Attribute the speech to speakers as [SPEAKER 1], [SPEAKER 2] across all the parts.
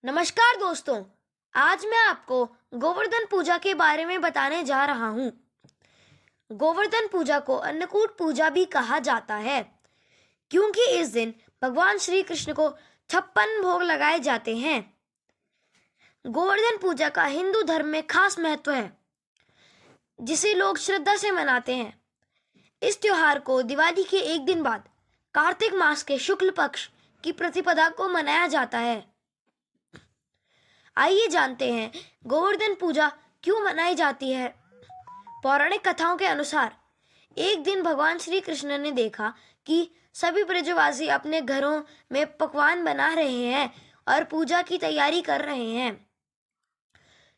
[SPEAKER 1] नमस्कार दोस्तों। आज मैं आपको गोवर्धन पूजा के बारे में बताने जा रहा हूँ। गोवर्धन पूजा को अन्नकूट पूजा भी कहा जाता है, क्योंकि इस दिन भगवान श्री कृष्ण को 56 भोग लगाए जाते हैं। गोवर्धन पूजा का हिंदू धर्म में खास महत्व है, जिसे लोग श्रद्धा से मनाते हैं। इस त्योहार को दिवाली के एक दिन बाद कार्तिक मास के शुक्ल पक्ष की प्रतिपदा को मनाया जाता है। आइए जानते हैं गोवर्धन पूजा क्यों मनाई जाती है। पौराणिक कथाओं के अनुसार एक दिन भगवान श्री कृष्ण ने देखा कि सभी ब्रजवासी अपने घरों में पकवान बना रहे हैं और पूजा की तैयारी कर रहे हैं।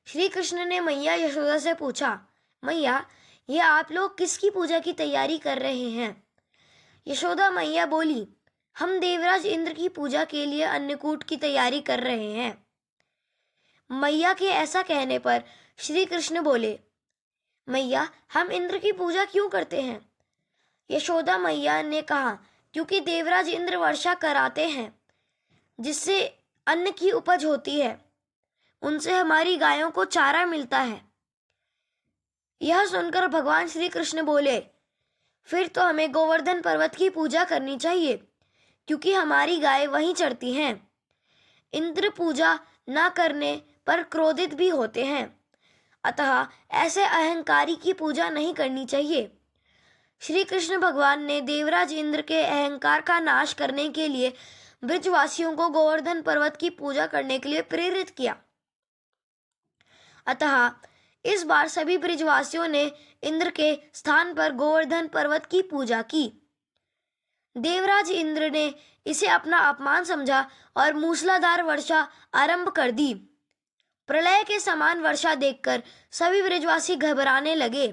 [SPEAKER 1] श्री कृष्ण ने मैया यशोदा से पूछा, मैया, ये आप लोग किसकी पूजा की तैयारी कर रहे हैं? यशोदा मैया बोली, हम देवराज इंद्र की पूजा के लिए अन्नकूट की तैयारी कर रहे हैं। मैया के ऐसा कहने पर श्री कृष्ण बोले, मैया, हम इंद्र की पूजा क्यों करते हैं? यशोदा मैया ने कहा, क्योंकि देवराज इंद्र वर्षा कराते हैं, जिससे अन्न की उपज होती है। उनसे हमारी गायों को चारा मिलता है। यह सुनकर भगवान श्री कृष्ण बोले, फिर तो हमें गोवर्धन पर्वत की पूजा करनी चाहिए, क्योंकि हमारी गाय वहीं चरती हैं। इंद्र पूजा न करने पर क्रोधित भी होते हैं, अतः ऐसे अहंकारी की पूजा नहीं करनी चाहिए। श्री कृष्ण भगवान ने देवराज इंद्र के अहंकार का नाश करने के लिए ब्रजवासियों को गोवर्धन पर्वत की पूजा करने के लिए प्रेरित किया। अतः इस बार सभी ब्रजवासियों ने इंद्र के स्थान पर गोवर्धन पर्वत की पूजा की। देवराज इंद्र ने इसे अपना अपमान समझा और मूसलाधार वर्षा आरंभ कर दी। प्रलय के समान वर्षा देखकर सभी ब्रजवासी घबराने लगे।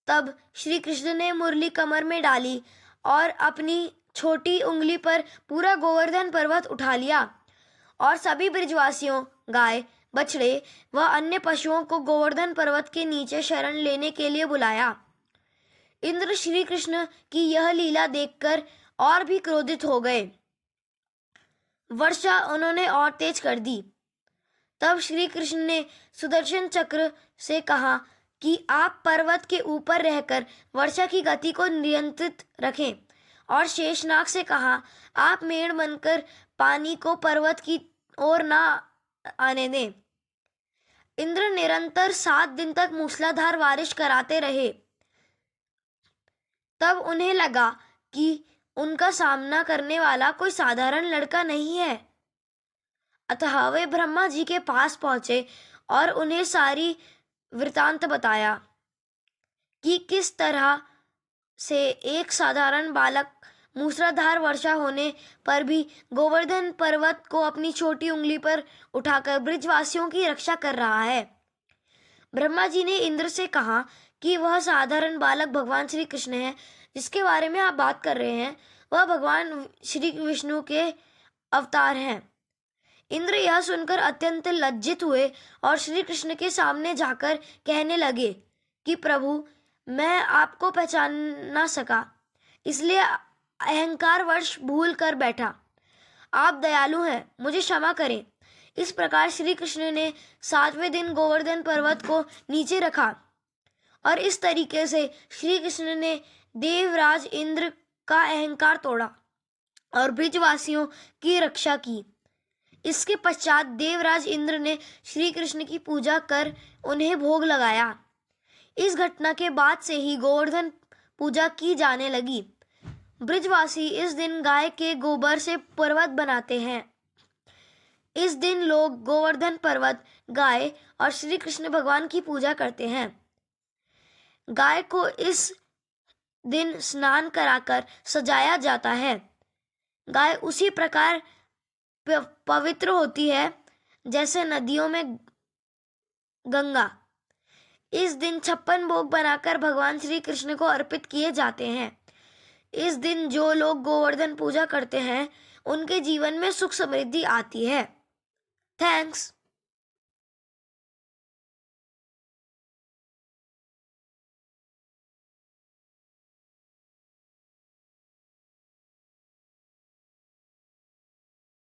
[SPEAKER 1] तब श्री कृष्ण ने मुरली कमर में डाली और अपनी छोटी उंगली पर पूरा गोवर्धन पर्वत उठा लिया और सभी ब्रजवासियों, गाय, बछड़े व अन्य पशुओं को गोवर्धन पर्वत के नीचे शरण लेने के लिए बुलाया। इंद्र श्री कृष्ण की यह लीला देखकर और भी क्रोधित हो गए। वर्षा उन्होंने और तेज कर दी। तब श्री कृष्ण ने सुदर्शन चक्र से कहा कि आप पर्वत के ऊपर रहकर वर्षा की गति को नियंत्रित रखें, और शेषनाग से कहा, आप मेढ़ बनकर पानी को पर्वत की ओर ना आने दें। इंद्र निरंतर 7 दिन तक मूसलाधार बारिश कराते रहे। तब उन्हें लगा कि उनका सामना करने वाला कोई साधारण लड़का नहीं है। अतः वे ब्रह्मा जी के पास पहुंचे और उन्हें सारी वृतांत बताया कि किस तरह से एक साधारण बालक मूसलाधार वर्षा होने पर भी गोवर्धन पर्वत को अपनी छोटी उंगली पर उठाकर ब्रजवासियों की रक्षा कर रहा है। ब्रह्मा जी ने इंद्र से कहा कि वह साधारण बालक भगवान श्री कृष्ण है, जिसके बारे में आप बात कर रहे हैं। वह भगवान श्री विष्णु के अवतार हैं। इंद्र यह सुनकर अत्यंत लज्जित हुए और श्री कृष्ण के सामने जाकर कहने लगे कि प्रभु, मैं आपको पहचान ना सका, इसलिए अहंकारवश भूल कर बैठा। आप दयालु हैं, मुझे क्षमा करें। इस प्रकार श्री कृष्ण ने 7वें दिन गोवर्धन पर्वत को नीचे रखा और इस तरीके से श्री कृष्ण ने देवराज इंद्र का अहंकार तोड़ा और ब्रजवासियों की रक्षा की। इसके पश्चात देवराज इंद्र ने श्री कृष्ण की पूजा कर उन्हें भोग लगाया। इस घटना के बाद से ही गोवर्धन पूजा की जाने लगी। ब्रजवासी इस दिन गाय के गोबर से पर्वत बनाते हैं। इस दिन लोग गोवर्धन पर्वत, गाय और श्री कृष्ण भगवान की पूजा करते हैं। गाय को इस दिन स्नान कराकर सजाया जाता है। गाय उसी प्रकार पवित्र होती है जैसे नदियों में गंगा। इस दिन 56 भोग बनाकर भगवान श्री कृष्ण को अर्पित किए जाते हैं। इस दिन जो लोग गोवर्धन पूजा करते हैं, उनके जीवन में सुख समृद्धि आती है। थैंक्स।